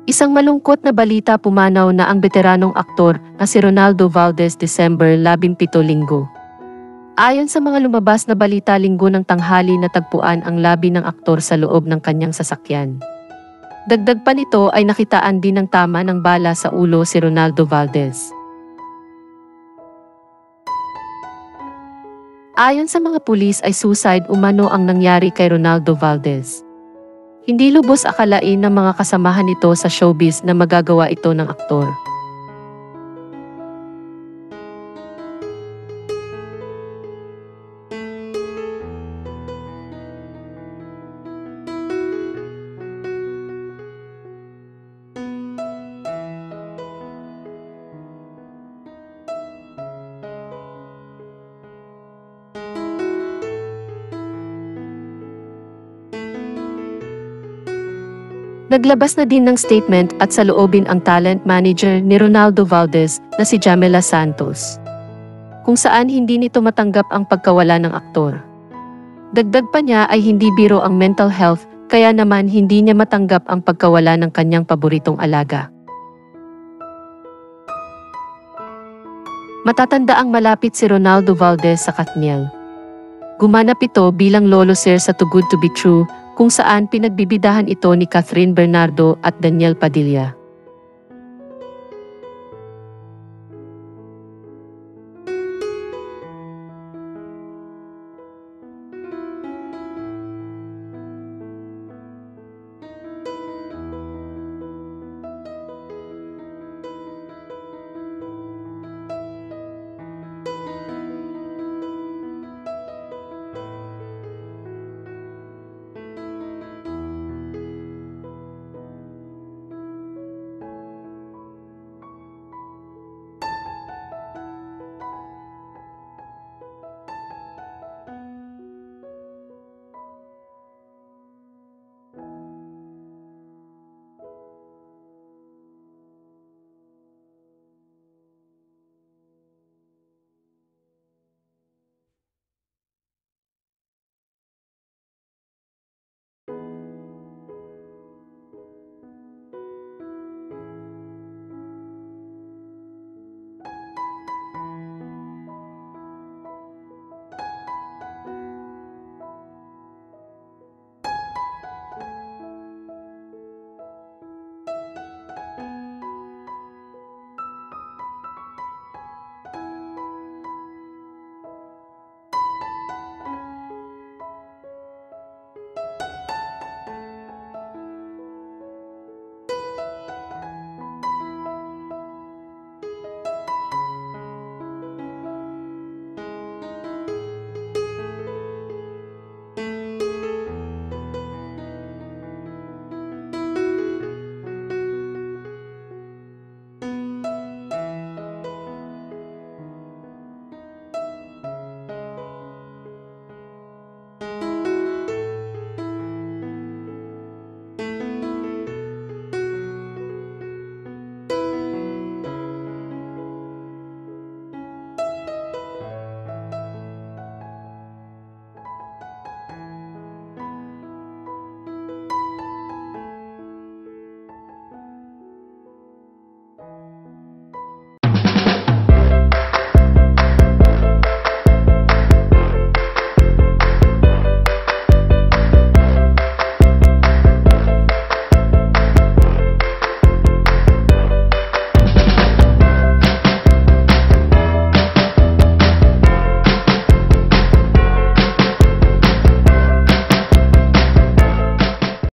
Isang malungkot na balita pumanaw na ang veteranong aktor na si Ronaldo Valdez December 17 linggo. Ayon sa mga lumabas na balita linggo ng tanghali natagpuan ang labi ng aktor sa loob ng kanyang sasakyan. Dagdag pa nito ay nakitaan din ng tama ng bala sa ulo si Ronaldo Valdez. Ayon sa mga pulis ay suicide umano ang nangyari kay Ronaldo Valdez. Hindi lubos akalain ng mga kasamahan nito sa showbiz na magagawa ito ng aktor. Naglabas na din ng statement at saloobin ang talent manager ni Ronaldo Valdez na si Jamela Santos, kung saan hindi nito matanggap ang pagkawala ng aktor. Dagdag pa niya ay hindi biro ang mental health, kaya naman hindi niya matanggap ang pagkawala ng kanyang paboritong alaga. Matatandaang malapit si Ronaldo Valdez sa Katniel. Gumanap ito bilang lolo sir sa Too Good to Be True, kung saan pinagbibidahan ito ni Catherine Bernardo at Daniel Padilla.